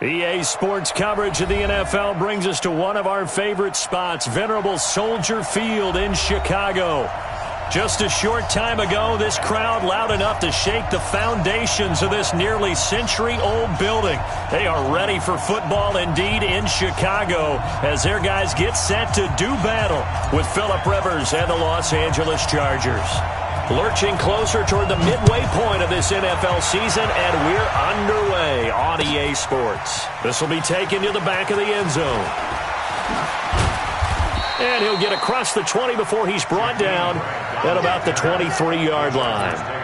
EA Sports coverage of the NFL brings us to one of our favorite spots, venerable Soldier Field in Chicago. Just a short time ago, this crowd loud enough to shake the foundations of this nearly century-old building. They are ready for football indeed in Chicago as their guys get set to do battle with Phillip Rivers and the Los Angeles Chargers. Lurching closer toward the midway point of this NFL season, and we're underway on EA Sports. This will be taken to the back of the end zone. And he'll get across the 20 before he's brought down at about the 23-yard line.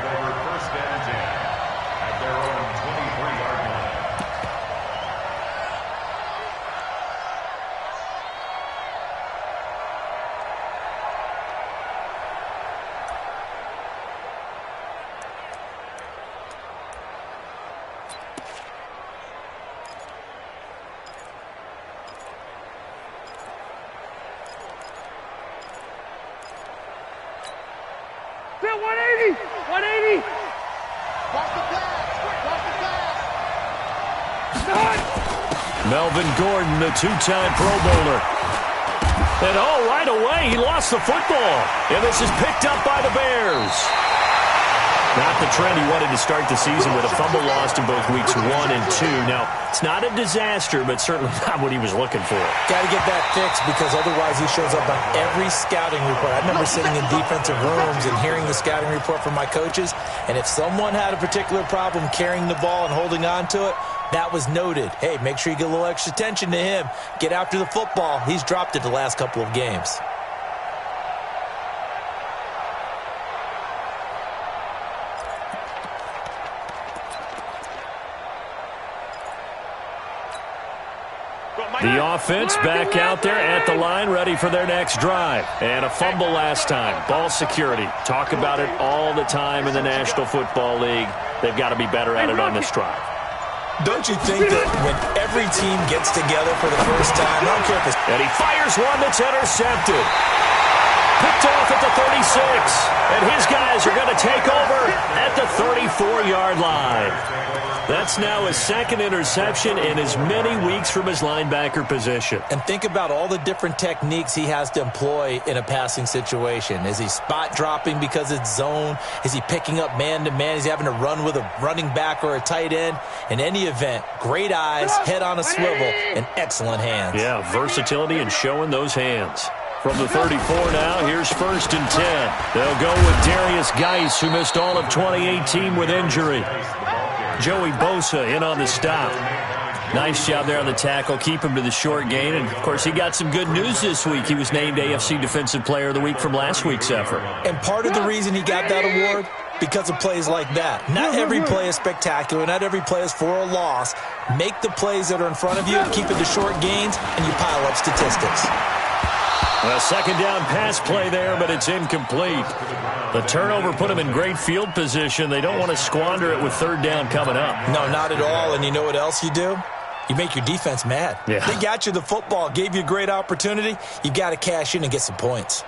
Melvin Gordon, the two-time Pro Bowler. And right away, he lost the football. And this is picked up by the Bears. Not the trend he wanted to start the season with a fumble lost in both weeks 1 and 2. Now, it's not a disaster, but certainly not what he was looking for. Got to get that fixed because otherwise he shows up on every scouting report. I remember sitting in defensive rooms and hearing the scouting report from my coaches, and if someone had a particular problem carrying the ball and holding on to it, that was noted. Hey, make sure you get a little extra attention to him. Get after the football. He's dropped it the last couple of games. The offense back out there at the line, ready for their next drive. And a fumble last time. Ball security. Talk about it all the time in the National Football League. They've got to be better at it on this drive. Don't you think that when every team gets together for the first time, I don't care if it's... And he fires one that's intercepted. Picked off at the 36. And his guys are going to take over at the 34-yard line. That's now his second interception in as many weeks from his linebacker position. And think about all the different techniques he has to employ in a passing situation. Is he spot dropping because it's zone? Is he picking up man-to-man? Is he having to run with a running back or a tight end? In any event, great eyes, head on a swivel, and excellent hands. Yeah, versatility and showing those hands. From the 34 now, here's 1st and 10. They'll go with Darius Geis, who missed all of 2018 with injury. Joey Bosa in on the stop. Nice job there on the tackle. Keep him to the short gain. And, of course, he got some good news this week. He was named AFC Defensive Player of the Week from last week's effort. And part of the reason he got that award, because of plays like that. Not every play is spectacular. Not every play is for a loss. Make the plays that are in front of you, keep it to short gains, and you pile up statistics. A second down pass play there, but it's incomplete. The turnover put them in great field position. They don't want to squander it with third down coming up. No, not at all. And you know what else you do? You make your defense mad. Yeah. They got you the football, gave you a great opportunity. You got to cash in and get some points.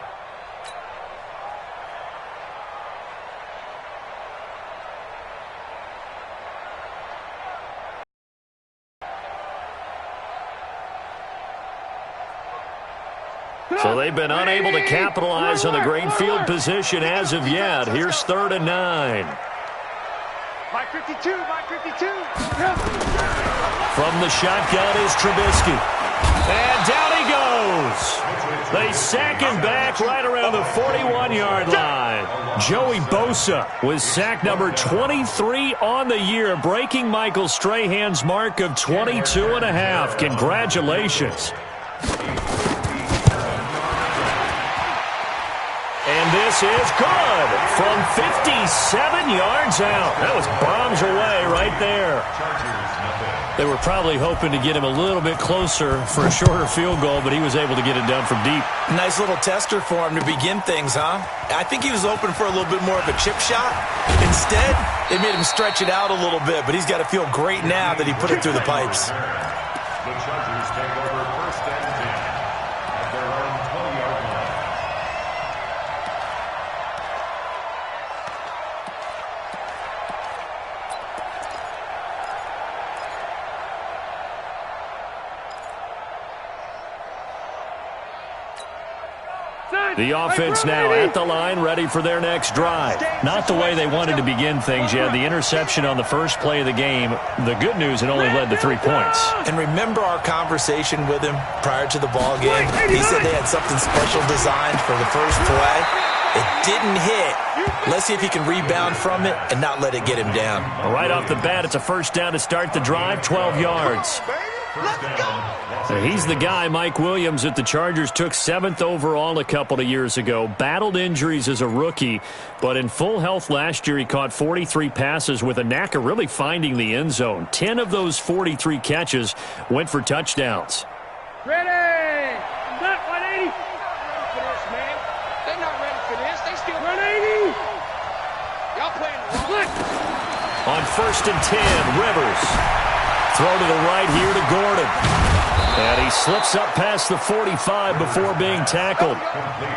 So they've been unable to capitalize on the great field position as of yet. Here's 3rd and 9. My 52, my 52. From the shotgun is Trubisky. And down he goes. They sack him back right around the 41-yard line. Joey Bosa with sack number 23 on the year, breaking Michael Strahan's mark of 22.5. Congratulations. And this is good from 57 yards out. That was bombs away right there. They were probably hoping to get him a little bit closer for a shorter field goal, but he was able to get it done from deep. Nice little tester for him to begin things, huh? I think he was open for a little bit more of a chip shot. Instead, they made him stretch it out a little bit, but he's got to feel great now that he put it through the pipes. The Chargers take over 1st and 10 at their own 20-yard line. The offense now at the line, ready for their next drive. Not the way they wanted to begin things. You had the interception on the first play of the game. The good news, it only led to 3 points. And remember our conversation with him prior to the ball game? He said they had something special designed for the first play. It didn't hit. Let's see if he can rebound from it and not let it get him down. Right off the bat, it's a first down to start the drive, 12 yards. He's the guy, Mike Williams, that the Chargers took 7th overall a couple of years ago. Battled injuries as a rookie, but in full health last year, he caught 43 passes with a knack of really finding the end zone. 10 of those 43 catches went for touchdowns. Ready! Not 180! For this, man. They're not ready for this. They still 180! Y'all playing wrong. On 1st and 10, Rivers. Throw to the right here to Gordon. And he slips up past the 45 before being tackled.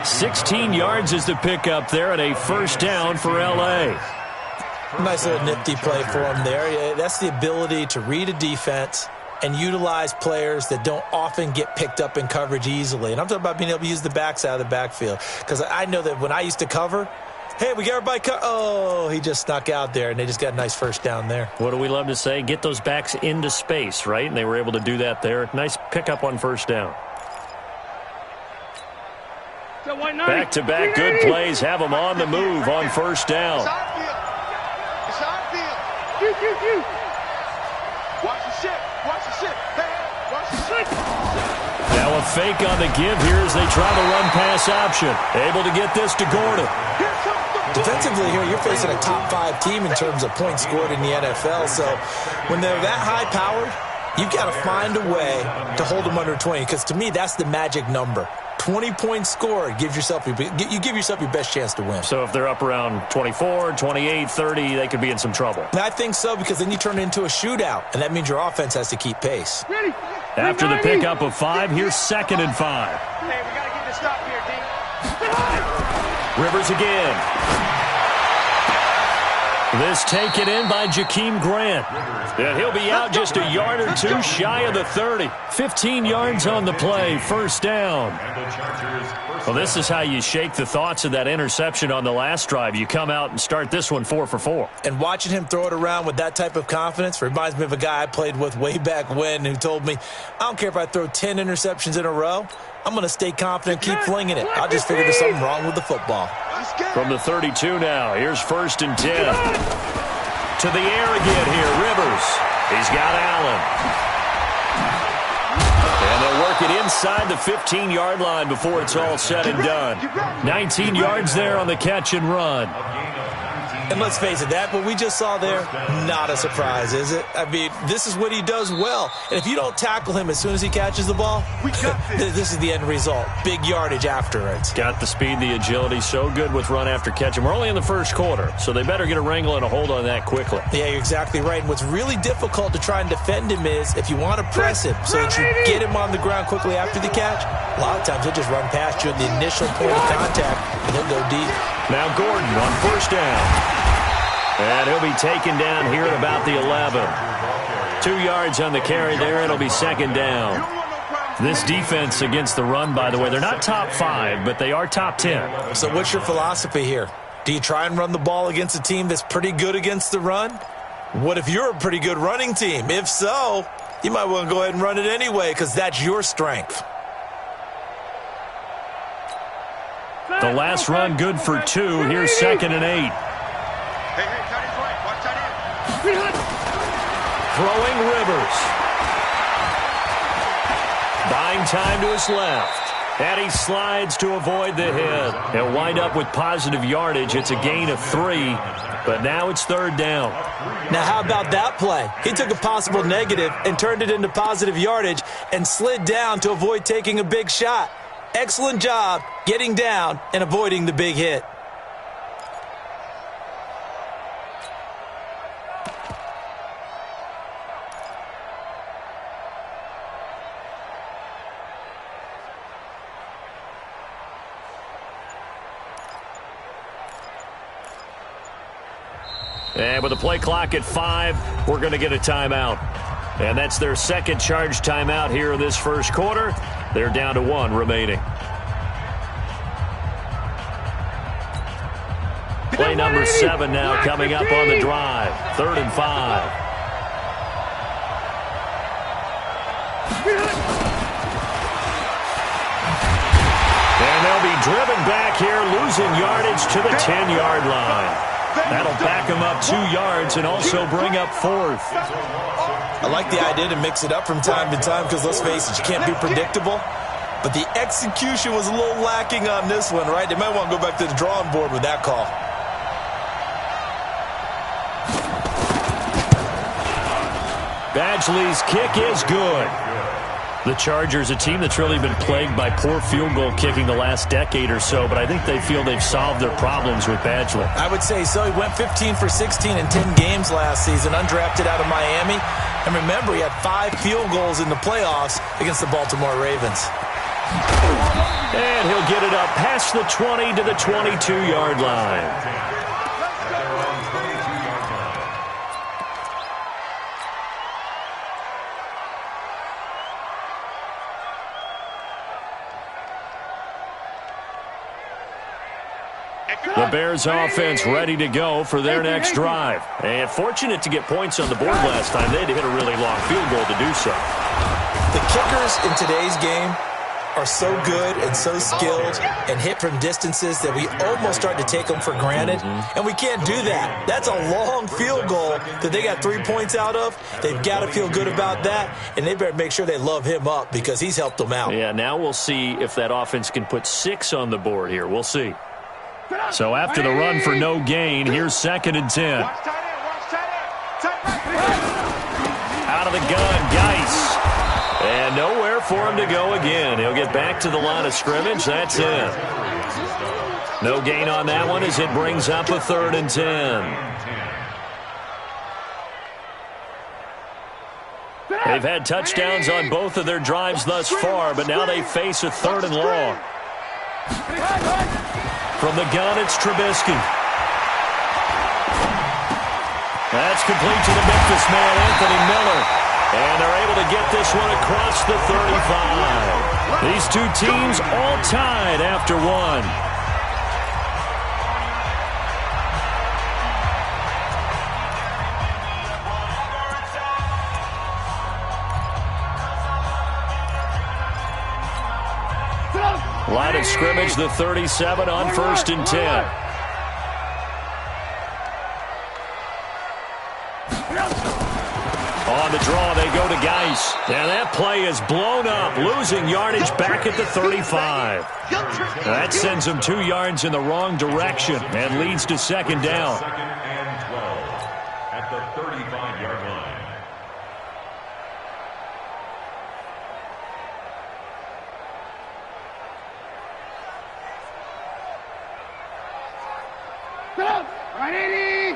16 yards is the pickup there and a first down for L.A. Nice little nifty play for him there. That's the ability to read a defense and utilize players that don't often get picked up in coverage easily. And I'm talking about being able to use the backs out of the backfield. Because I know that when I used to cover, hey, we got everybody oh, he just snuck out there, and they just got a nice first down there. What do we love to say? Get those backs into space, right? And they were able to do that there. Nice pickup on first down. Back-to-back good plays have them on the move on first down. It's our field. Watch the shit. Watch the shit. Hey, watch the shit. Now a fake on the give here as they try the run-pass option. Able to get this to Gordon. Defensively here, you're facing a top-5 team in terms of points scored in the NFL. So when they're that high-powered, you've got to find a way to hold them under 20. Because to me, that's the magic number. 20 points scored gives yourself you give yourself your best chance to win. So if they're up around 24, 28, 30, they could be in some trouble. And I think so, because then you turn it into a shootout, and that means your offense has to keep pace. Ready? After the pickup of 5, here's 2nd and 5. Hey, we got to get this stop here, D. Rivers again. This taken in by Jakeem Grant. And he'll be out just a yard or two shy of the 30. 15 yards on the play, first down. Well, this is how you shake the thoughts of that interception on the last drive. You come out and start this one 4 for 4. And watching him throw it around with that type of confidence reminds me of a guy I played with way back when who told me, I don't care if I throw 10 interceptions in a row. I'm going to stay confident, keep flinging it. I just figured there's something wrong with the football. From the 32 now, here's 1st and 10. To the air again here, Rivers. He's got Allen. And they'll work it inside the 15-yard line before it's all said and done. 19 yards there on the catch and run. And let's face it, that what we just saw there, not a surprise, is it? I mean, this is what he does well. And if you don't tackle him as soon as he catches the ball, this is the end result. Big yardage after it. Got the speed, the agility, so good with run after catch. And we're only in the first quarter, so they better get a wrangle and a hold on that quickly. Yeah, you're exactly right. And what's really difficult to try and defend him is if you want to press him so that you get him on the ground quickly after the catch, a lot of times he'll just run past you at the initial point of contact, and he'll go deep. Now Gordon on first down. And he'll be taken down here at about the 11. 2 yards on the carry there. It'll be 2nd down. This defense against the run, by the way, they're not top 5, but they are top 10. So what's your philosophy here? Do you try and run the ball against a team that's pretty good against the run? What if you're a pretty good running team? If so, you might want to go ahead and run it anyway because that's your strength. The last run good for 2. Here's 2nd and 8. Hey, tight end's right. Watch tight end. Throwing Rivers. Buying time to his left. And he slides to avoid the hit. He'll wind up with positive yardage. It's a gain of 3, but now it's 3rd down. Now, how about that play? He took a possible negative and turned it into positive yardage and slid down to avoid taking a big shot. Excellent job getting down and avoiding the big hit. And with the play clock at 5, we're going to get a timeout. And that's their second charge timeout here in this first quarter. They're down to 1 remaining. Play number 7 now coming up on the drive. 3rd and 5. And they'll be driven back here, losing yardage to the 10-yard line. That'll back them up 2 yards and also bring up 4th. I like the idea to mix it up from time to time because, let's face it, you can't be predictable. But the execution was a little lacking on this one, right? They might want to go back to the drawing board with that call. Badgley's kick is good. The Chargers, a team that's really been plagued by poor field goal kicking the last decade or so, but I think they feel they've solved their problems with Badgley. I would say so. He went 15 for 16 in 10 games last season, undrafted out of Miami. And remember, he had 5 field goals in the playoffs against the Baltimore Ravens. And he'll get it up past the 20 to the 22-yard line. The Bears offense ready to go for their next drive. And fortunate to get points on the board last time. They had to hit a really long field goal to do so. The kickers in today's game are so good and so skilled and hit from distances that we almost start to take them for granted. And we can't do that. That's a long field goal that they got 3 points out of. They've got to feel good about that, and they better make sure they love him up because he's helped them out. Yeah, now we'll see if that offense can put 6 on the board here. We'll see. So after the run for no gain, here's 2nd and 10. Out of the gun, Geis. And nowhere for him to go again. He'll get back to the line of scrimmage. That's it. No gain on that one as it brings up a 3rd and 10. They've had touchdowns on both of their drives thus far, but now they face a 3rd and long. From the gun, it's Trubisky. That's complete to the Memphis man, Anthony Miller. And they're able to get this one across the 35. These two teams all tied after one. Line of scrimmage, the 37 on 1st and 10. On the draw, they go to Geis. And that play is blown up, losing yardage back at the 35. That sends them 2 yards in the wrong direction and leads to 2nd down. 2nd and 12 at the 35-yard line. Right, 80.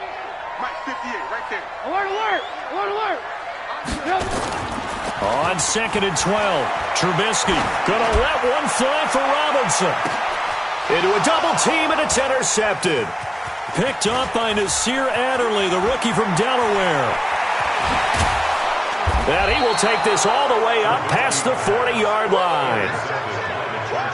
Mike, 58, right there. Alert, alert, alert, alert. On 2nd and 12, Trubisky gonna let one fly for Robinson. Into a double team, and it's intercepted. Picked up by Nasir Adderley, the rookie from Delaware. And he will take this all the way up past the 40-yard line.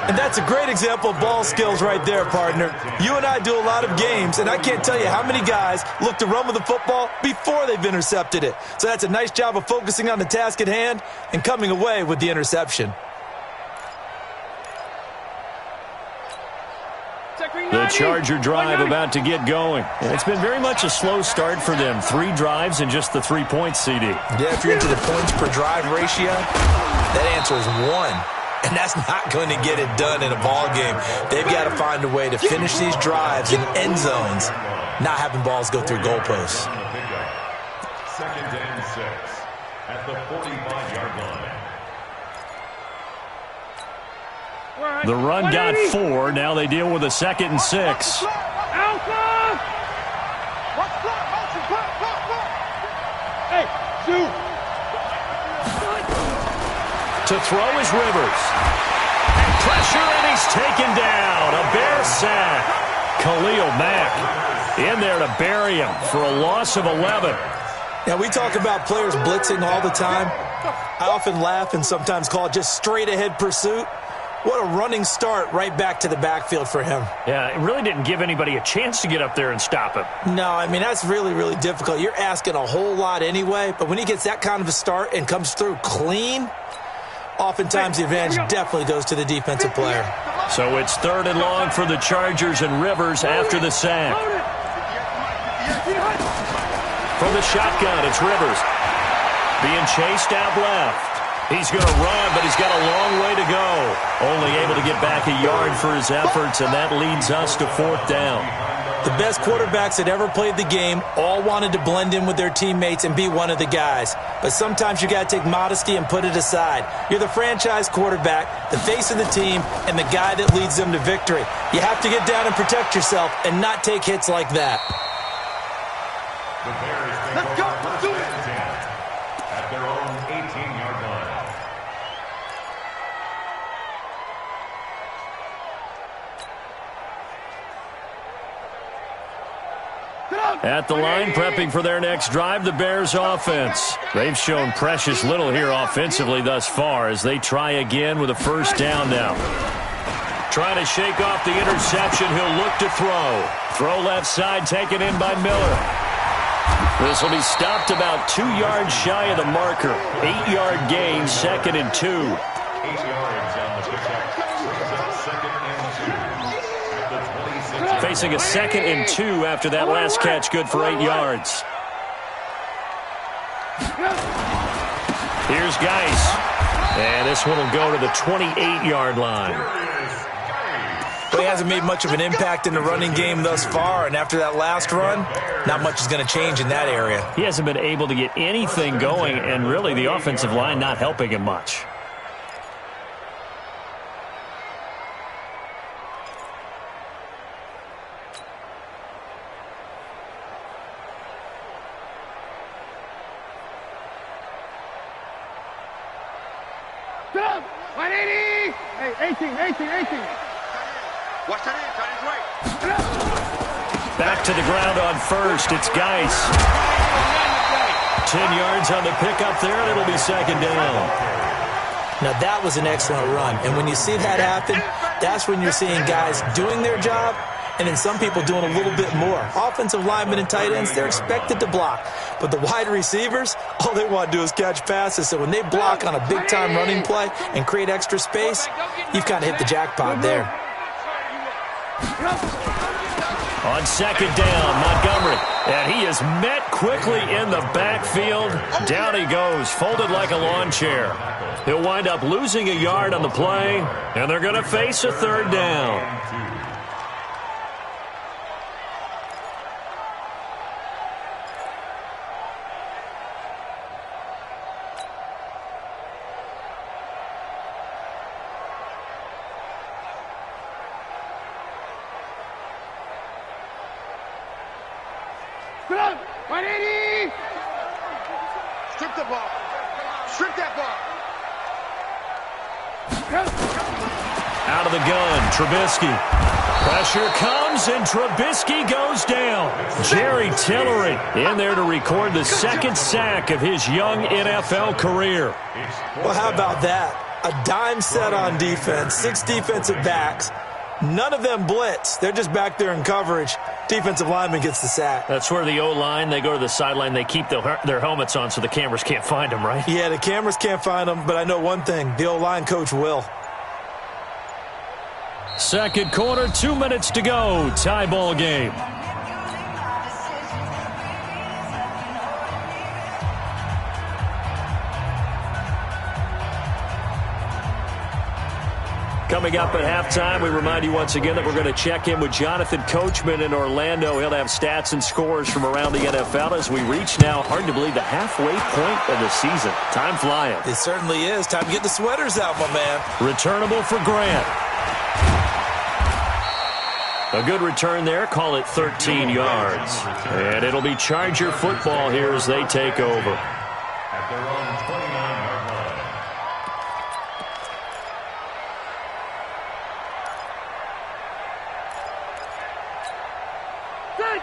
And that's a great example of ball skills right there, partner. You and I do a lot of games, and I can't tell you how many guys look to run with the football before they've intercepted it. So that's a nice job of focusing on the task at hand and coming away with the interception. The Charger drive about to get going. It's been very much a slow start for them. 3 drives and just the 3 points, CD. Yeah, if you're into the points per drive ratio, that answer is 1. And that's not going to get it done in a ball game. They've got to find a way to finish these drives in end zones, not having balls go through goalposts. 2nd and 6 at the 45-yard line. The run got 4. Now they deal with a 2nd and 6. Hey, shoot. To throw is Rivers. And pressure, and he's taken down. A Bear sack. Khalil Mack in there to bury him for a loss of 11. Now, we talk about players blitzing all the time. I often laugh and sometimes call it just straight-ahead pursuit. What a running start right back to the backfield for him. Yeah, it really didn't give anybody a chance to get up there and stop him. No, I mean, that's really, really difficult. You're asking a whole lot anyway, but when he gets that kind of a start and comes through clean, oftentimes the advantage definitely goes to the defensive player. So it's 3rd and long for the Chargers, and Rivers after the sack. From the shotgun, it's Rivers. Being chased out left. He's going to run, but he's got a long way to go. Only able to get back a yard for his efforts, and that leads us to 4th down. The best quarterbacks that ever played the game all wanted to blend in with their teammates and be one of the guys. But sometimes you got to take modesty and put it aside. You're the franchise quarterback, the face of the team, and the guy that leads them to victory. You have to get down and protect yourself and not take hits like that. The Bears take over first and 10 at their own 18-yard line. At the line, prepping for their next drive, the Bears offense. They've shown precious little here offensively thus far as they try again with a 1st down now. Trying to shake off the interception, he'll look to throw. Throw left side, taken in by Miller. This will be stopped about 2 yards shy of the marker. 8-yard gain, 2nd and 2. 8 yards on the pickup. Brings up 2nd and 2 at the 26. Facing a 2nd and 2 after that last catch, good for 8 yards. Here's Geis. And this one will go to the 28-yard line. But he hasn't made much of an impact in the running game thus far, and after that last run, not much is going to change in that area. He hasn't been able to get anything going, and really the offensive line not helping him much. Stop! 180! Hey, 18. Watch that in, right. Back to the ground on 1st. It's Geis. 10 yards on the pickup there, and it'll be 2nd down. Now, that was an excellent run. And when you see that happen, that's when you're seeing guys doing their job and then some people doing a little bit more. Offensive linemen and tight ends, they're expected to block. But the wide receivers, all they want to do is catch passes. So when they block on a big-time running play and create extra space, you've kind of hit the jackpot there. On 2nd down, Montgomery. And he is met quickly in the backfield. Down he goes, folded like a lawn chair. He'll wind up losing a yard on the play, and they're going to face a 3rd down. Get up! 180! Strip the ball. Strip that ball. Out of the gun, Trubisky. Pressure comes, and Trubisky goes down. Jerry Tillery in there to record the 2nd sack of his young NFL career. Well, how about that? A dime set on defense, 6 defensive backs. None of them blitz. They're just back there in coverage. Defensive lineman gets the sack. That's where the O-line, they go to the sideline, they keep their helmets on so the cameras can't find them, right? Yeah, the cameras can't find them, but I know one thing. The O-line coach will. 2nd quarter, 2 minutes to go. Tie ball game. Coming up at halftime, we remind you once again that we're going to check in with Jonathan Coachman in Orlando. He'll have stats and scores from around the NFL as we reach now, hard to believe, the halfway point of the season. Time flying. It certainly is. Time to get the sweaters out, my man. Returnable for Grant. A good return there. Call it 13 yards. And it'll be Charger football here as they take over. At their own 29-yard line.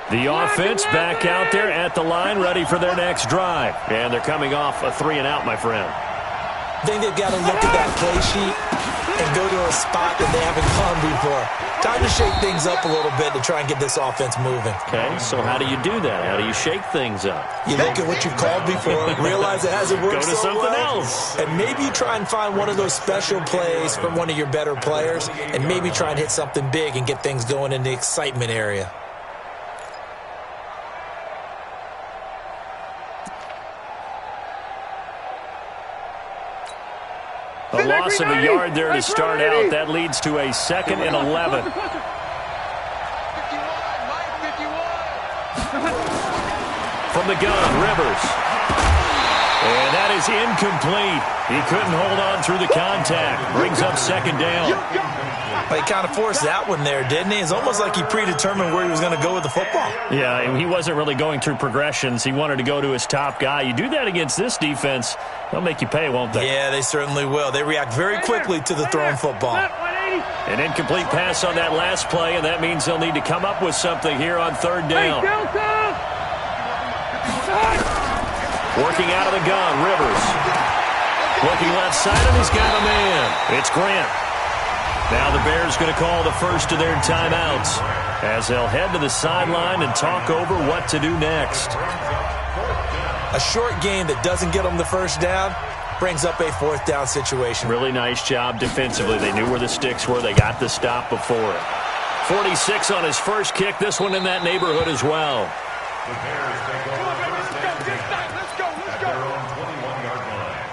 The offense back out there at the line, ready for their next drive. And they're coming off a 3-and-out, my friend. I think they've got to look at that play sheet and go to a spot that they haven't gone before. Time to shake things up a little bit to try and get this offense moving. Okay, so how do you do that? How do you shake things up? You look at what you've called before, realize it hasn't worked Go to so something well, else. and maybe you try and find one of those special plays from one of your better players, and maybe try and hit something big and get things going in the excitement area. A loss of a yard there to start out. That leads to a 2nd and 11. 51, Mike, 51. From the gun, Rivers. And that is incomplete. He couldn't hold on through the contact. Brings up 2nd down. He kind of forced that one there, didn't he? It's almost like he predetermined where he was going to go with the football. Yeah, and he wasn't really going through progressions. He wanted to go to his top guy. You do that against this defense, they'll make you pay, won't they? Yeah, they certainly will. They react very quickly to the thrown football. An incomplete pass on that last play, and that means they'll need to come up with something here on 3rd down. Working out of the gun, Rivers. Looking left side, and he's got a man. It's Grant. Now the Bears going to call the first of their timeouts as they'll head to the sideline and talk over what to do next. A short game that doesn't get them the first down brings up a 4th down situation. Really nice job defensively. They knew where the sticks were. They got the stop before it. 46 on his first kick. This one in that neighborhood as well. The Bears take over first and 10 at their own 21-yard line.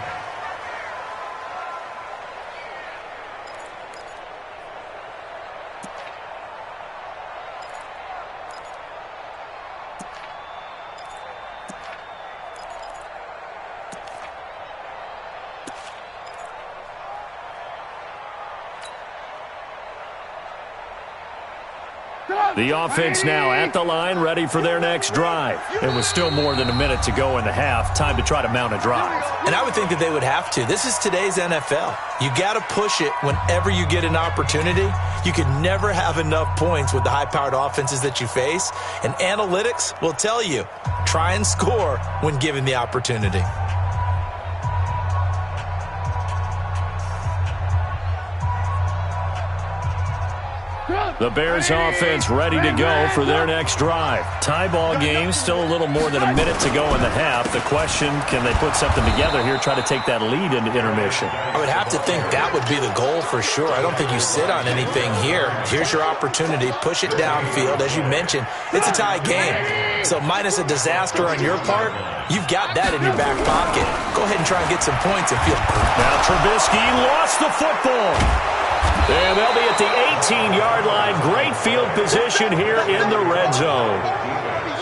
The offense now at the line, ready for their next drive. It was still more than a minute to go in the half. Time to try to mount a drive. And I would think that they would have to. This is today's NFL. You got to push it whenever you get an opportunity. You can never have enough points with the high-powered offenses that you face. And analytics will tell you, try and score when given the opportunity. The Bears offense ready to go for their next drive. Tie ball game, still a little more than a minute to go in the half. The question, can they put something together here, try to take that lead into intermission? I would have to think that would be the goal for sure. I don't think you sit on anything here. Here's your opportunity. Push it downfield. As you mentioned, it's a tie game. So minus a disaster on your part, you've got that in your back pocket. Go ahead and try and get some points and feel good. Now Trubisky lost the football. And they'll be at the 18-yard line. Great field position here in the red zone.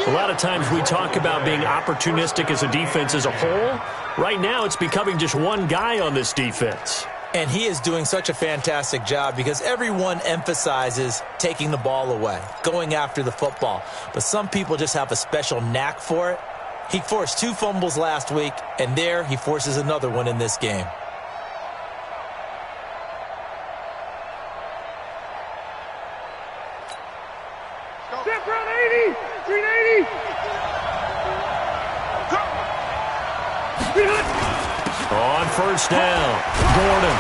A lot of times we talk about being opportunistic as a defense as a whole. Right now it's becoming just one guy on this defense. And he is doing such a fantastic job because everyone emphasizes taking the ball away, going after the football. But some people just have a special knack for it. He forced 2 fumbles last week, and there he forces another one in this game. Step around 80, 380. On first down, Gordon.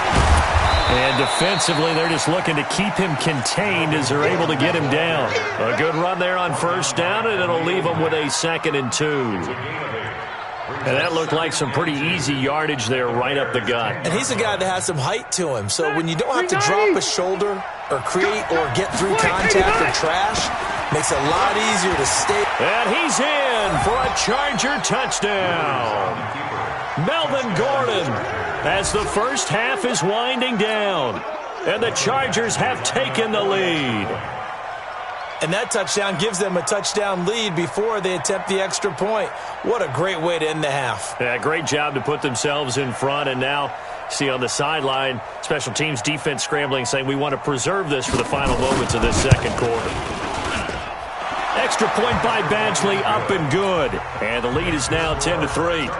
And defensively, they're just looking to keep him contained as they're able to get him down. A good run there on first down, and it'll leave them with a 2nd and 2. And that looked like some pretty easy yardage there right up the gut. And he's a guy that has some height to him. So when you don't have to drop a shoulder or create or get through contact or trash, makes it a lot easier to stay. And he's in for a Charger touchdown. Melvin Gordon, as the first half is winding down. And the Chargers have taken the lead. And that touchdown gives them a touchdown lead before they attempt the extra point. What a great way to end the half. Yeah, great job to put themselves in front. And now, see on the sideline, special teams defense scrambling, saying we want to preserve this for the final moments of this second quarter. Extra point by Badgley, up and good. And the lead is now 10-3.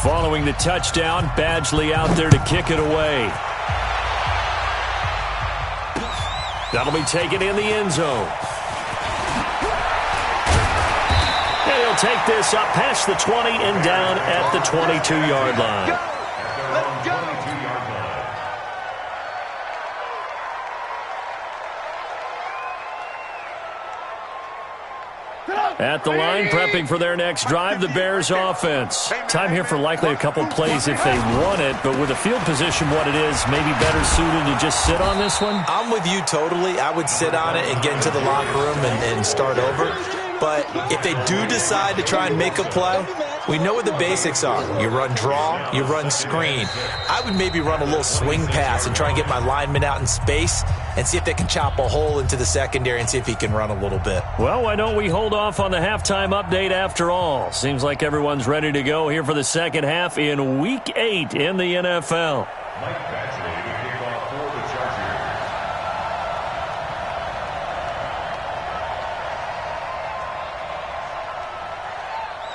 Following the touchdown, Badgley out there to kick it away. That'll be taken in the end zone. they'll take this up past the 20 and down at the 22-yard line. Let's go. 22-yard line. At the line, prepping for their next drive, the Bears offense. Time here for likely a couple plays if they want it, but with the field position what it is, maybe better suited to just sit on this one? I'm with you totally. I would sit on it and get into the locker room and start over. But if they do decide to try and make a play, we know what the basics are. You run draw, you run screen. I would maybe run a little swing pass and try and get my lineman out in space and see if they can chop a hole into the secondary and see if he can run a little bit. Well, why don't we hold off on the halftime update after all? Seems like everyone's ready to go here for the second half in Week 8 in the NFL. Mike Batchley to kick off for the Chargers.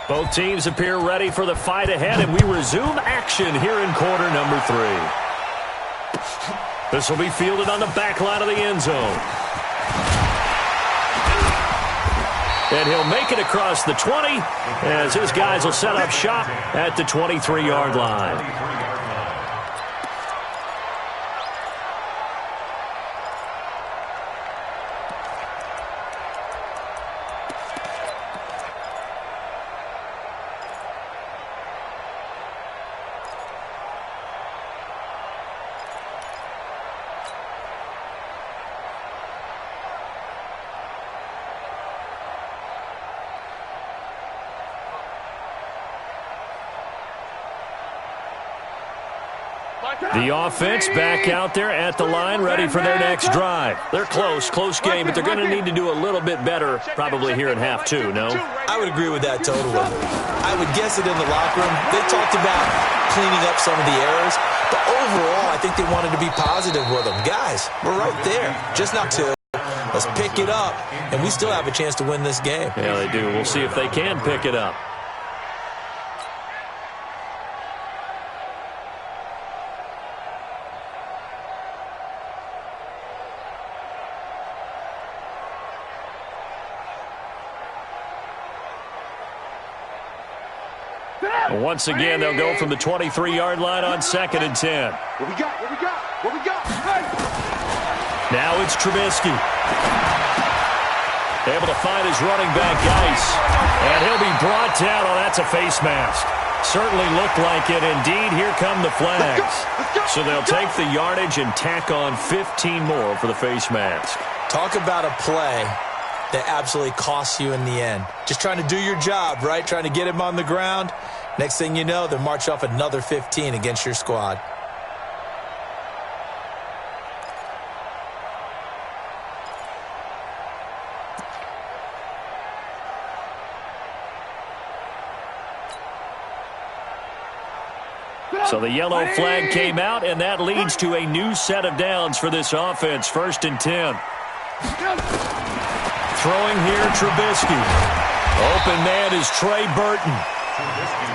Both teams appear ready for the fight ahead, and we resume action here in quarter number 3. This will be fielded on the back line of the end zone. And he'll make it across the 20 as his guys will set up shop at the 23-yard line. The offense back out there at the line, ready for their next drive. They're close game, but they're going to need to do a little bit better probably here in half 2, no? I would agree with that totally. I would guess it in the locker room. They talked about cleaning up some of the errors, but overall, I think they wanted to be positive with them. Guys, we're right there, just not 2. Let's pick it up, and we still have a chance to win this game. Yeah, they do. We'll see if they can pick it up. Once again, they'll go from the 23-yard line on 2nd and 10. What we got? Hey! Now it's Trubisky. Able to find his running back, Geis. And he'll be brought down. Oh, that's a face mask. Certainly looked like it. Indeed, here come the flags. So they'll take the yardage and tack on 15 more for the face mask. Talk about a play that absolutely costs you in the end. Just trying to do your job, right? Trying to get him on the ground. Next thing you know, they'll march off another 15 against your squad. So the yellow flag came out, and that leads to a new set of downs for this offense. 1st and 10. Throwing here, Trubisky. Open man is Trey Burton.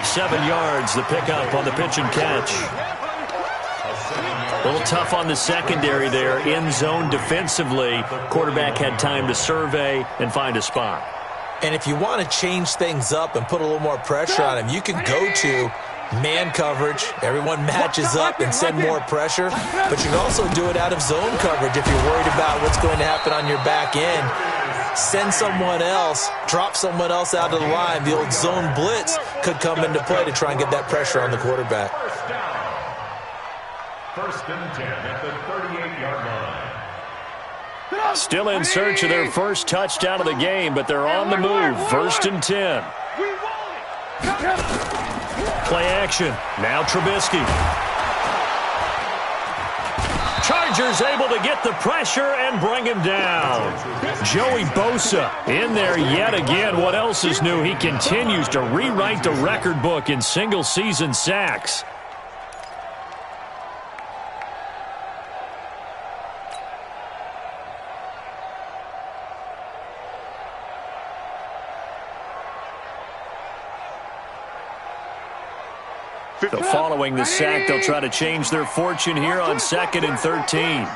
7 yards, the pickup on the pitch and catch. A little tough on the secondary there. In zone defensively. Quarterback had time to survey and find a spot. And if you want to change things up and put a little more pressure on him, you can go to man coverage. Everyone matches up and send more pressure. But you can also do it out of zone coverage if you're worried about what's going to happen on your back end. Send someone else, drop someone else out of the line. The old zone blitz could come into play to try and get that pressure on the quarterback. 1st and 10 at the 38-yard line. Still in search of their first touchdown of the game, but they're on the move. 1st and 10. Play action. Now Trubisky. Chargers able to get the pressure and bring him down. Joey Bosa in there yet again. What else is new? He continues to rewrite the record book in single-season sacks. So following the sack, they'll try to change their fortune here on 2nd and 13.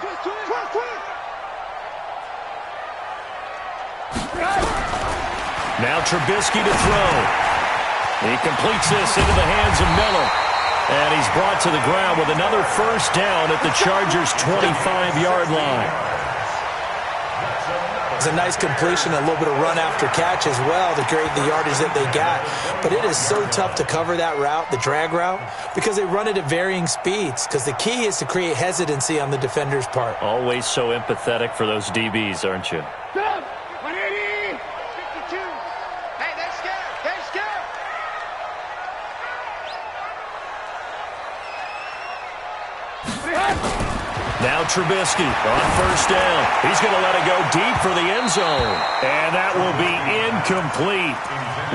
Now Trubisky to throw. He completes this into the hands of Miller. And he's brought to the ground with another first down at the Chargers' 25-yard line. It's a nice completion, a little bit of run after catch as well to create the yardage that they got. But it is so tough to cover that route, the drag route, because they run it at varying speeds. Because the key is to create hesitancy on the defender's part. Always so empathetic for those DBs, aren't you? 180! 52! Hey, they're scared! They're scared! Now Trubisky on first down. He's going to let it go deep for the end zone. And that will be incomplete.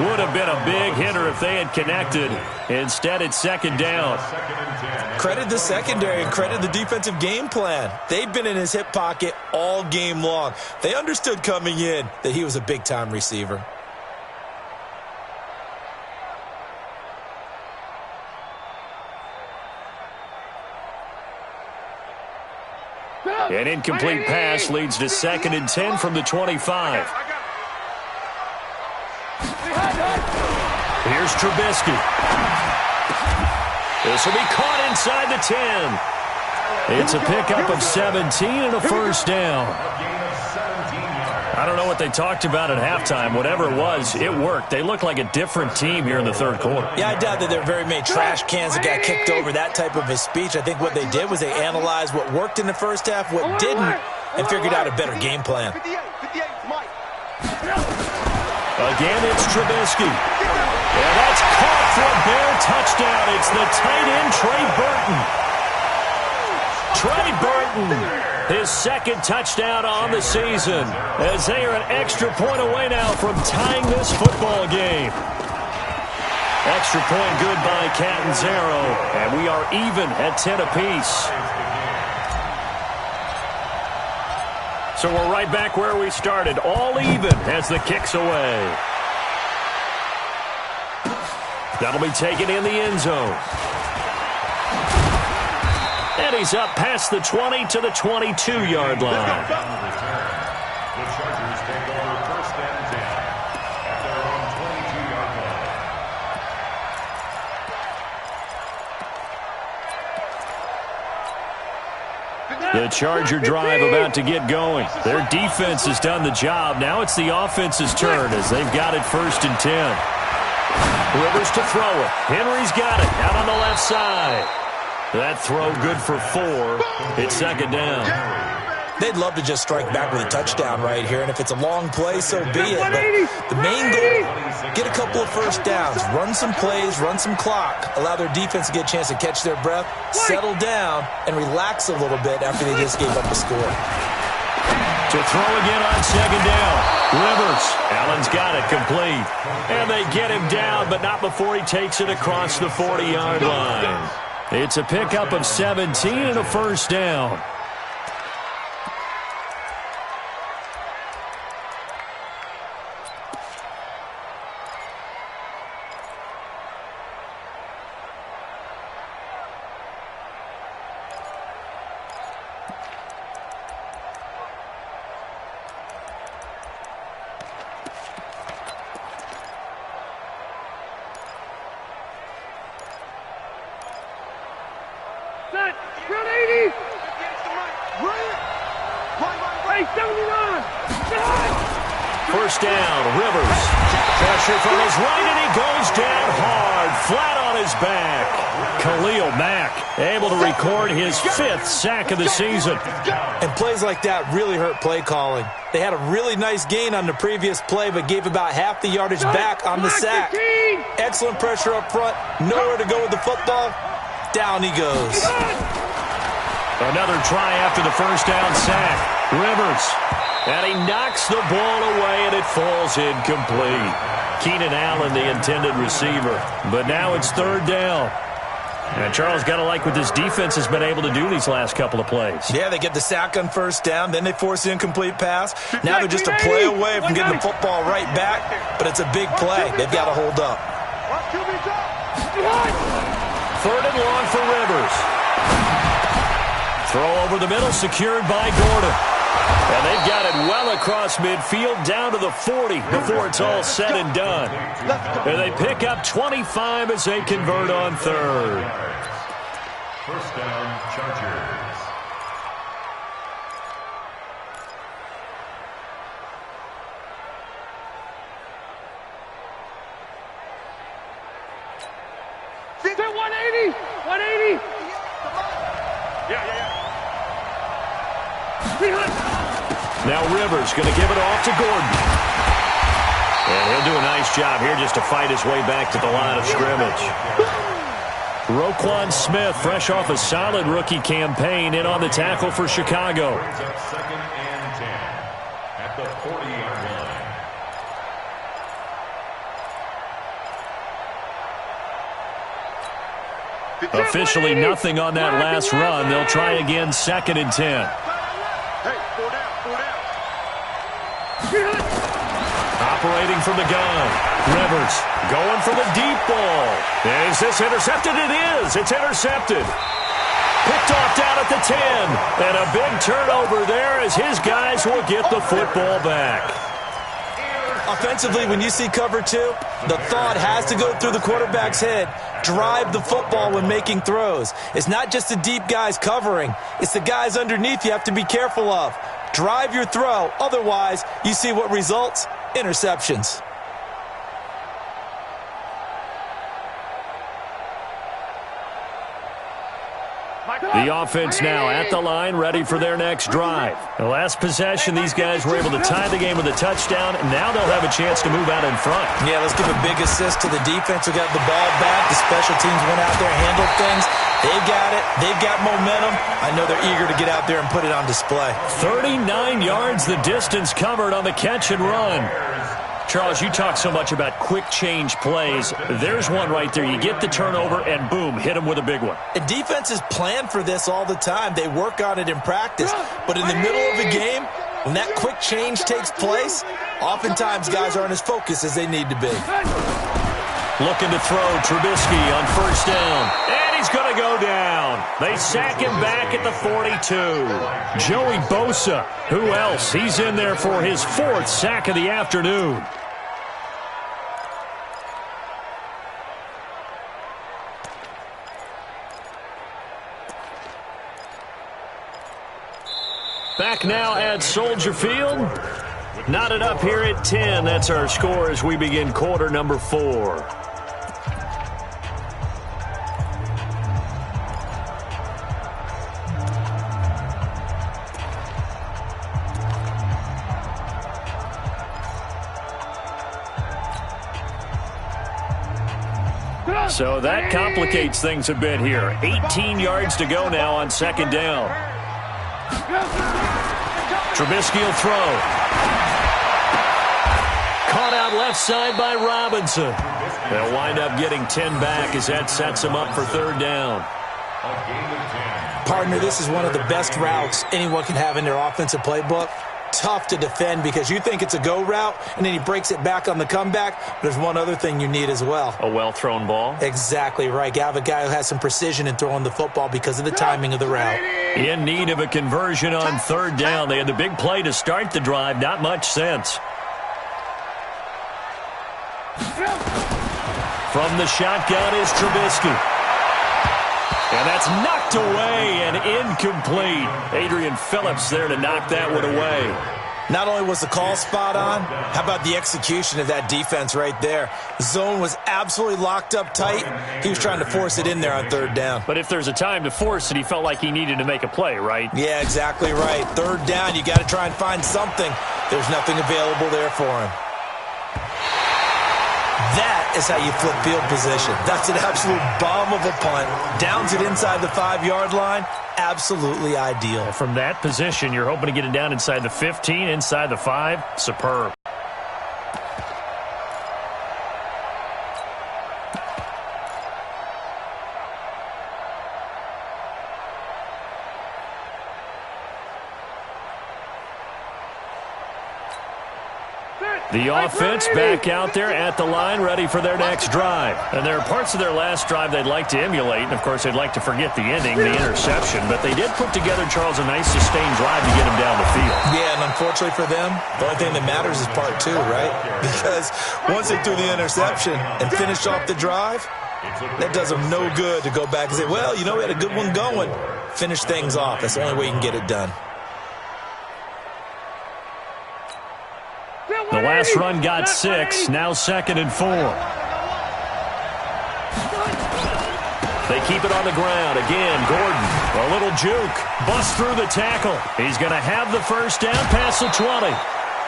Would have been a big hitter if they had connected. Instead, it's second down. Credit the secondary and credit the defensive game plan. They've been in his hip pocket all game long. They understood coming in that he was a big-time receiver. An incomplete pass leads to 2nd and 10 from the 25. Here's Trubisky. This will be caught inside the 10. It's a pickup of 17 and a first down. I don't know what they talked about at halftime. Whatever it was, it worked. They looked like a different team here in the third quarter. Yeah, I doubt that there are very many trash cans that got kicked over, that type of a speech. I think what they did was they analyzed what worked in the first half, what didn't, and figured out a better game plan. Again, it's Trubisky. And that's caught for a Bear touchdown. It's the tight end, Trey Burton. Trey Burton, his second touchdown on the season, as they are an extra point away now from tying this football game. Extra point good by Catanzaro, and we are even at 10 apiece. So we're right back where we started, all even as the kick's away. That'll be taken in the end zone. And he's up past the 20 to the 22-yard line. The Chargers take over 1st and 10 at their own 22-yard line. The Charger drive about to get going. Their defense has done the job. Now it's the offense's turn as they've got it 1st and 10. Rivers to throw it. Henry's got it out on the left side. That throw good for 4. It's 2nd down. They'd love to just strike back with a touchdown right here, and if it's a long play, so be it. But the main goal, get a couple of first downs, run some plays, run some clock, allow their defense to get a chance to catch their breath, settle down, and relax a little bit after they just gave up the score. To throw again on 2nd down. Rivers. Allen's got it complete. And they get him down, but not before he takes it across the 40-yard line. It's a pickup of 17 and a first down. First down, Rivers. Pressure from his right, and he goes down hard, flat on his back. Khalil Mack able to record his 5th sack of the season. And plays like that really hurt play calling. They had a really nice gain on the previous play, but gave about half the yardage back on the sack. Excellent pressure up front, nowhere to go with the football. Down he goes. Another try after the first down sack. Rivers. And he knocks the ball away, and it falls incomplete. Keenan Allen, the intended receiver. But now it's 3rd down. And Charles got to like what this defense has been able to do these last couple of plays. Yeah, they get the sack on first down, then they force the incomplete pass. Now they're just a play away from getting the football right back, but it's a big play. They've got to hold up. 3rd and long for Rivers. Throw over the middle, secured by Gordon. And they've got it well across midfield down to the 40 before it's all said and done. And they pick up 25 as they convert on third. First down, Chargers. They're 180! 180! Yeah. Now Rivers going to give it off to Gordon. And he'll do a nice job here just to fight his way back to the line of scrimmage. Roquan Smith, fresh off a solid rookie campaign, in on the tackle for Chicago. Brings up 2nd and 10 at the 40-yard line. Officially nothing on that last run. They'll try again, 2nd and 10. Hey, 4 down. Operating from the gun. Rivers going for the deep ball. Is this intercepted? It is. It's intercepted. Picked off down at the 10. And a big turnover there as his guys will get the football back. Offensively, when you see cover 2, the thought has to go through the quarterback's head. Drive the football when making throws. It's not just the deep guys covering. It's the guys underneath you have to be careful of. Drive your throw. Otherwise, you see what results? Interceptions. The offense now at the line, ready for their next drive. The last possession, these guys were able to tie the game with a touchdown, and now they'll have a chance to move out in front. Yeah, let's give a big assist to the defense who got the ball back. The special teams went out there and handled things. They got it. They've got momentum. I know they're eager to get out there and put it on display. 39 yards the distance covered on the catch and run. Charles, you talk so much about quick change plays. There's one right there. You get the turnover, and boom, hit them with a big one. And defenses plan for this all the time. They work on it in practice. But in the middle of a game, when that quick change takes place, oftentimes guys aren't as focused as they need to be. Looking to throw Trubisky on first down. And he's going to go down. They sack him back at the 42. Joey Bosa, who else? He's in there for his 4th sack of the afternoon. Back now at Soldier Field. Knotted up here at 10. That's our score as we begin quarter number 4. So that complicates things a bit here. 18 yards to go now on 2nd down. Trubisky will throw. Caught out left side by Robinson. They'll wind up getting 10 back as that sets them up for 3rd down. Partner, this is one of the best routes anyone can have in their offensive playbook. Tough to defend because you think it's a go route, and then he breaks it back on the comeback. There's one other thing you need as well. A well-thrown ball? Exactly right. You have a guy who has some precision in throwing the football because of the timing of the route. In need of a conversion on 3rd down. They had the big play to start the drive. Not much sense. From the shotgun is Trubisky. And that's knocked away and incomplete. Adrian Phillips there to knock that one away. Not only was the call spot on, how about the execution of that defense right there? Zone was absolutely locked up tight. He was trying to force it in there on 3rd down. But if there's a time to force it, he felt like he needed to make a play, right? Yeah, exactly right. 3rd down, you got to try and find something. There's nothing available there for him. That is how you flip field position. That's an absolute bomb of a punt. Downs it inside the 5-yard line. Absolutely ideal. From that position, you're hoping to get it down inside the 15, inside the 5. Superb. The offense back out there at the line, ready for their next drive. And there are parts of their last drive they'd like to emulate. And, of course, they'd like to forget the ending, the interception. But they did put together, Charles, a nice sustained drive to get him down the field. Yeah, and unfortunately for them, the only thing that matters is part two, right? Because once they threw the interception and finished off the drive, that does them no good to go back and say, well, you know, we had a good one going. Finish things off. That's the only way you can get it done. The last run got 6, now 2nd and 4. They keep it on the ground. Again, Gordon, a little juke, busts through the tackle. He's going to have the first down past the 20.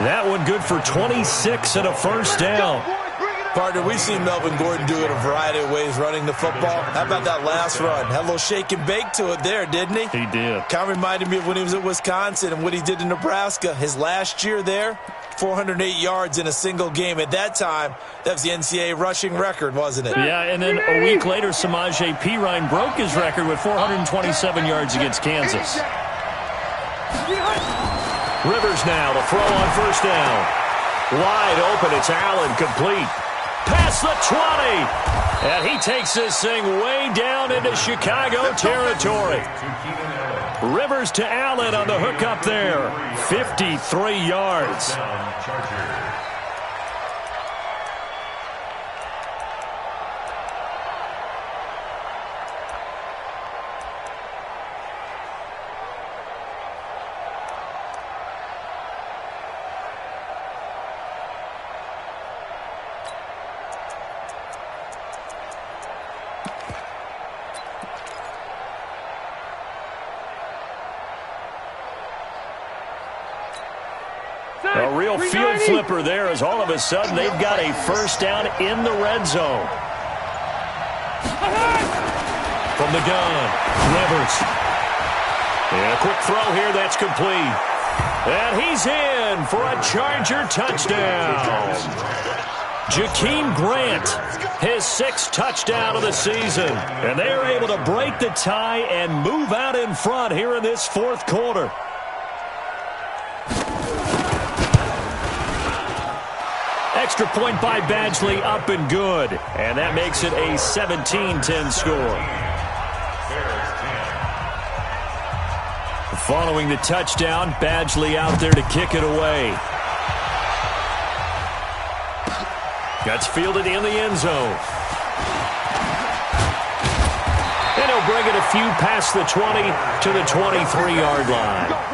That one good for 26 and a first down. Partner, we've seen Melvin Gordon do it a variety of ways running the football. How about that last run? Had a little shake and bake to it there, didn't he? He did. Kind of reminded me of when he was at Wisconsin and what he did in Nebraska. His last year there, 408 yards in a single game. At that time, that was the NCAA rushing record, wasn't it? Yeah, and then a week later, Samaje Perine broke his record with 427 yards against Kansas. Rivers now to throw on first down. Wide open, it's Allen, complete. Past the 20. And he takes this thing way down into Chicago territory. Rivers to Allen on the hook up there. 53 yards. A real field flipper there as all of a sudden they've got a first down in the red zone. From the gun, Rivers. And a quick throw here, that's complete. And he's in for a Charger touchdown. Jakeem Grant, his 6th touchdown of the season. And they are able to break the tie and move out in front here in this 4th quarter. Extra point by Badgley, up and good. And that makes it a 17-10 score. Following the touchdown, Badgley out there to kick it away. That's fielded in the end zone. And he'll bring it a few past the 20 to the 23-yard line.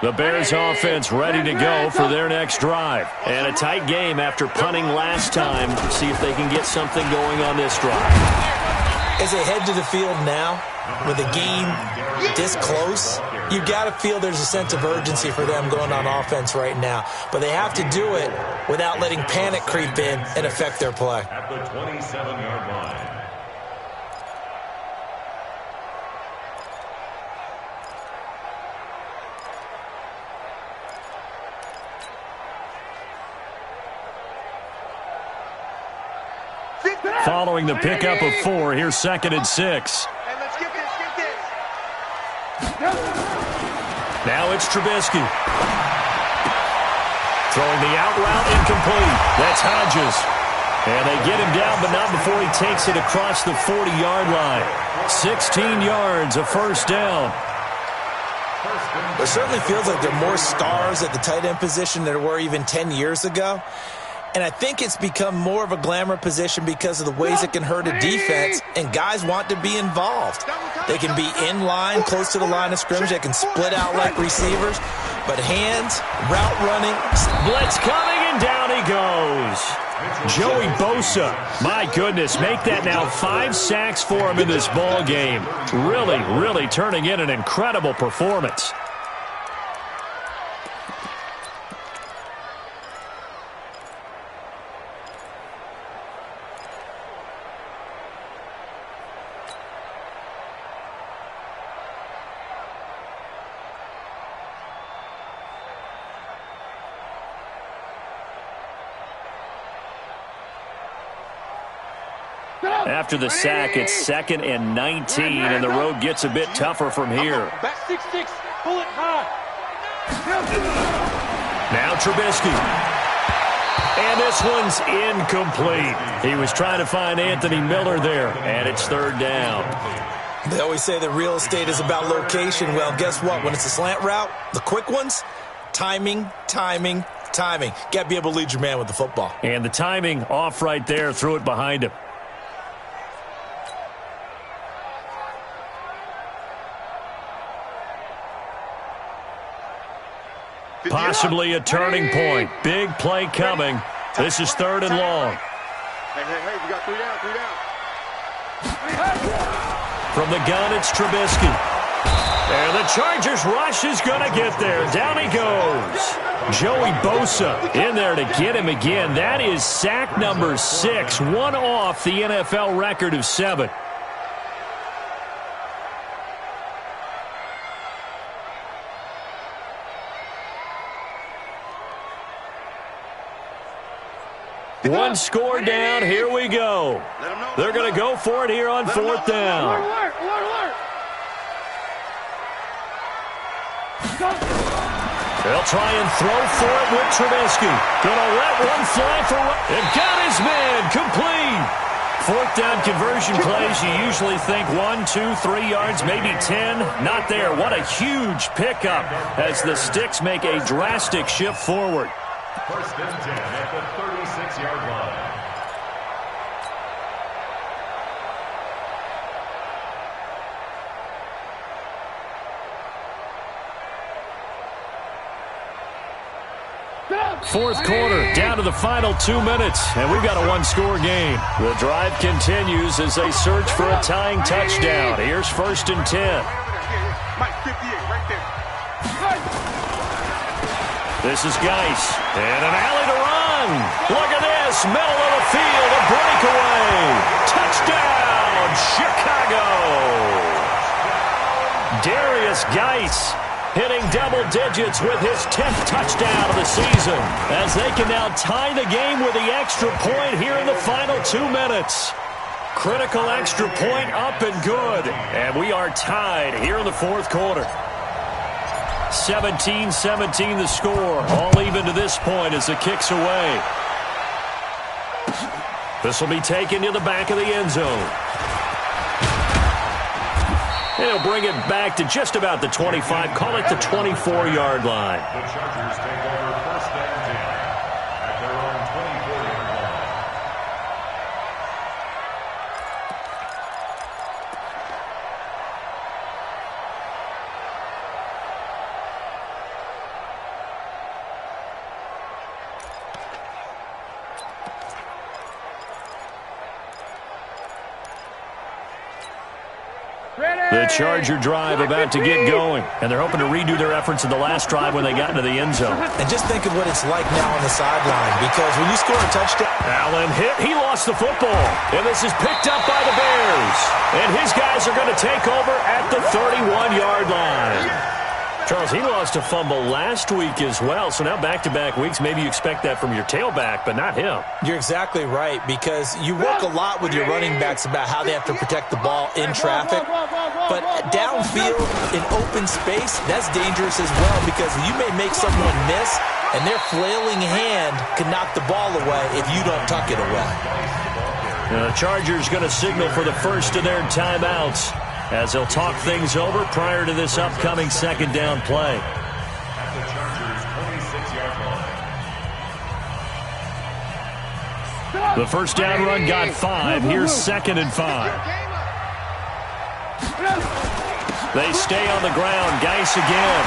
The Bears offense ready to go for their next drive. And a tight game after punting last time. See if they can get something going on this drive. As they head to the field now, with the game this close, you've got to feel there's a sense of urgency for them going on offense right now. But they have to do it without letting panic creep in and affect their play. At the 27-yard line. Following the pickup of 4, here's 2nd and 6. Hey, let's get this. Now it's Trubisky. Throwing the out route, incomplete. That's Hodges. And they get him down, but not before he takes it across the 40-yard line. 16 yards, a first down. It certainly feels like there are more stars at the tight end position than there were even 10 years ago. And I think it's become more of a glamour position because of the ways it can hurt a defense, and guys want to be involved. They can be in line, close to the line of scrimmage. They can split out like receivers. But hands, route running. Blitz coming, and down he goes. Joey Bosa, my goodness, make that now 5 sacks for him in this ball game. Really, really turning in an incredible performance. After the sack, it's 2nd and 19, and the road gets a bit tougher from here. Back 6-6. Pull it high. Now Trubisky. And this one's incomplete. He was trying to find Anthony Miller there, and it's 3rd down. They always say that real estate is about location. Well, guess what? When it's a slant route, the quick ones, timing. Got to be able to lead your man with the football. And the timing off right there, threw it behind him. Possibly a turning point. Big play coming. This is 3rd and long. Hey, we got 3 down. From the gun, it's Trubisky. And the Chargers rush is going to get there. Down he goes. Joey Bosa in there to get him again. That is sack number 6. One off the NFL record of 7. One score down. Here we go. They're going to go for it here on 4th down. Alert. They'll try and throw for it with Trubisky. Going to let one fly for and got his man complete. 4th down conversion plays, you usually think 1, 2, 3 yards, maybe 10. Not there. What a huge pickup as the Sticks make a drastic shift forward. 1st and 10 at the 36-yard line. Fourth quarter, down to the final 2 minutes, and we've got a one-score game. The drive continues as they search for a tying touchdown. Here's 1st and 10. Mike 58 right there. This is Geis, and an alley to run. Look at this, middle of the field, a breakaway. Touchdown, Chicago. Darius Geis hitting double digits with his 10th touchdown of the season, as they can now tie the game with the extra point here in the final 2 minutes. Critical extra point up and good, and we are tied here in the 4th quarter. 17-17 the score, all even to this point as the kick's away. This will be taken to the back of the end zone. He'll bring it back to just about the 25, call it the 24-yard line. The Chargers take over 1st and 10 at their own 24-yard line. The Charger drive about to get going, and they're hoping to redo their efforts in the last drive when they got into the end zone. And just think of what it's like now on the sideline, because when you score a touchdown... Allen hit. He lost the football, and this is picked up by the Bears. And his guys are going to take over at the 31-yard line. Charles, he lost a fumble last week as well, so now back-to-back weeks, maybe you expect that from your tailback, but not him. You're exactly right, because you work a lot with your running backs about how they have to protect the ball in traffic, but downfield in open space, that's dangerous as well, because you may make someone miss, and their flailing hand can knock the ball away if you don't tuck it away. The Chargers going to signal for the first of their timeouts, as they'll talk things over prior to this upcoming 2nd down play. At the Chargers' 26-yard line. The first down run got 5. Here's 2nd and 5. They stay on the ground. Geis again.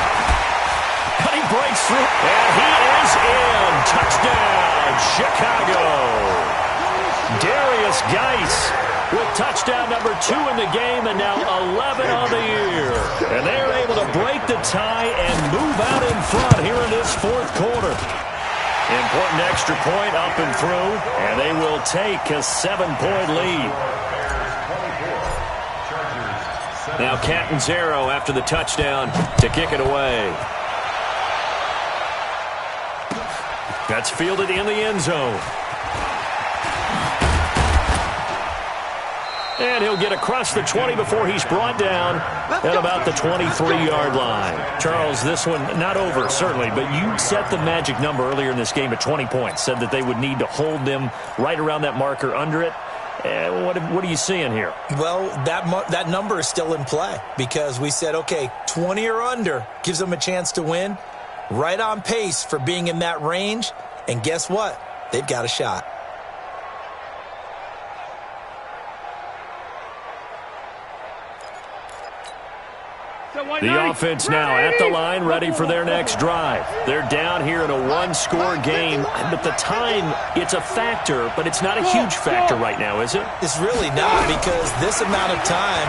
And he breaks through. And he is in. Touchdown, Chicago. Darius Geis with touchdown number 2 in the game, and now 11 on the year. And they're able to break the tie and move out in front here in this 4th quarter. Important extra point up and through, and they will take a 7-point lead. Now Catanzaro after the touchdown to kick it away. That's fielded in the end zone. And he'll get across the 20 before he's brought down at about the 23-yard line. Charles, this one not over, certainly, but you set the magic number earlier in this game at 20 points, said that they would need to hold them right around that marker under it. What are you seeing here? Well, that number is still in play because we said, okay, 20 or under gives them a chance to win. Right on pace for being in that range. And guess what? They've got a shot. The offense now at the line, ready for their next drive. They're down here in a one-score game, but the time, it's a factor, but it's not a huge factor right now, is it? It's really not, because this amount of time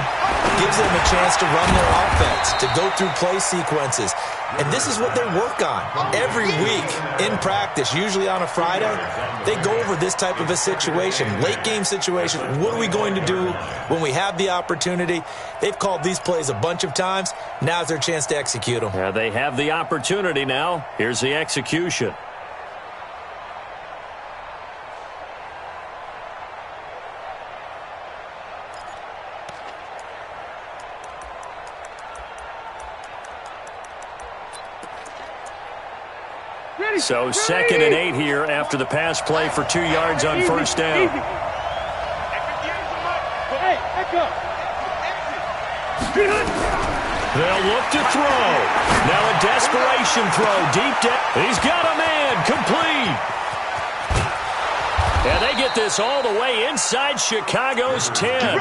gives them a chance to run their offense, to go through play sequences. And this is what they work on every week in practice, usually on a Friday. They go over this type of a situation, late game situation. What are we going to do when we have the opportunity? They've called these plays a bunch of times. Now's their chance to execute them. Yeah, they have the opportunity now. Here's the execution. So 2nd and 8 here after the pass play for 2 yards on first down. They'll look to throw. Now a desperation throw deep down. He's got a man complete. And they get this all the way inside Chicago's 10.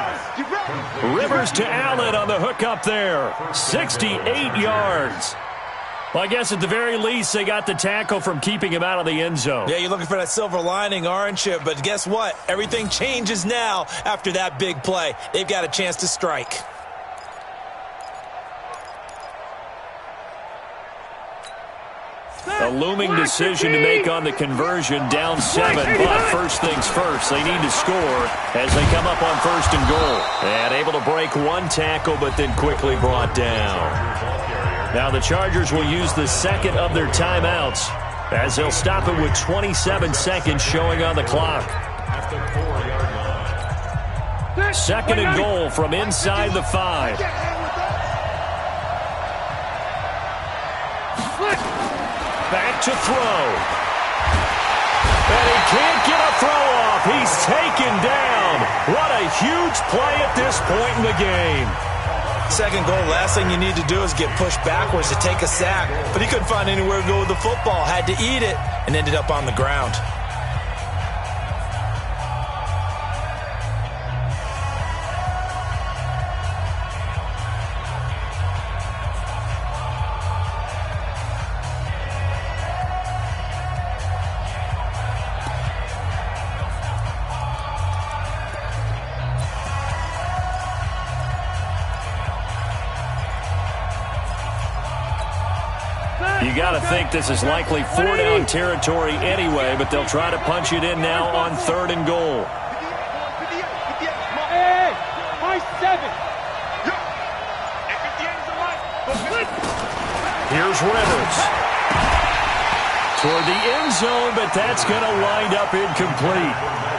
Rivers to Allen on the hook up there. 68 yards. Well, I guess at the very least, they got the tackle from keeping him out of the end zone. Yeah, you're looking for that silver lining, aren't you? But guess what? Everything changes now after that big play. They've got a chance to strike. A looming decision to make on the conversion, down 7. But first things first, they need to score as they come up on 1st and goal. And able to break one tackle, but then quickly brought down. Now the Chargers will use the second of their timeouts as they'll stop it with 27 seconds showing on the clock. 2nd and goal from inside the 5. Back to throw. And he can't get a throw off. He's taken down. What a huge play at this point in the game. 2nd goal, last thing you need to do is get pushed backwards to take a sack. But he couldn't find anywhere to go with the football. Had to eat it and ended up on the ground. You got to think this is likely 4-down territory anyway, but they'll try to punch it in now on 3rd and goal. Here's Rivers. Toward the end zone, but that's going to wind up incomplete.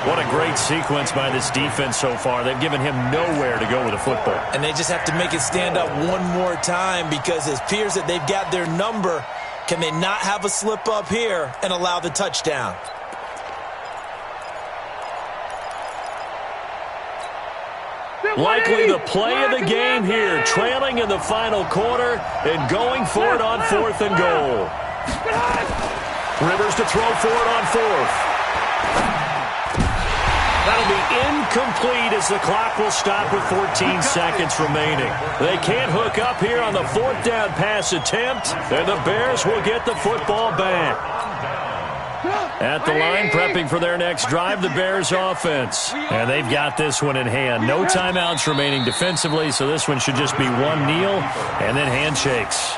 What a great sequence by this defense so far. They've given him nowhere to go with the football. And they just have to make it stand up one more time because it appears that they've got their number. Can they not have a slip up here and allow the touchdown? Likely the play of the game here, trailing in the final quarter and going for it on 4th and goal. Rivers to throw for it on 4th. That'll be incomplete as the clock will stop with 14 seconds remaining. They can't hook up here on the 4th down pass attempt, and the Bears will get the football back. At the line, prepping for their next drive, the Bears offense. And they've got this one in hand. No timeouts remaining defensively, so this one should just be one kneel and then handshakes.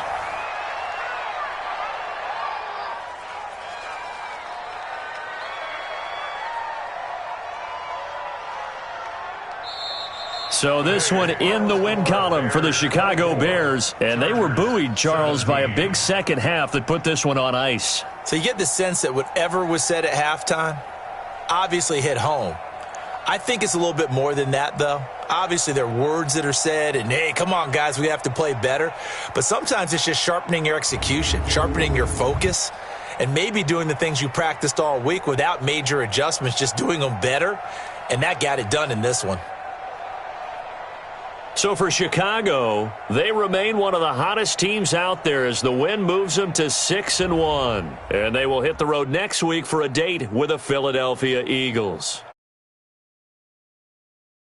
So this one in the win column for the Chicago Bears. And they were buoyed, Charles, by a big second half that put this one on ice. So you get the sense that whatever was said at halftime obviously hit home. I think it's a little bit more than that, though. Obviously, there are words that are said, and, hey, come on, guys, we have to play better. But sometimes it's just sharpening your execution, sharpening your focus, and maybe doing the things you practiced all week without major adjustments, just doing them better. And that got it done in this one. So for Chicago, they remain one of the hottest teams out there as the win moves them to 6-1. And they will hit the road next week for a date with the Philadelphia Eagles.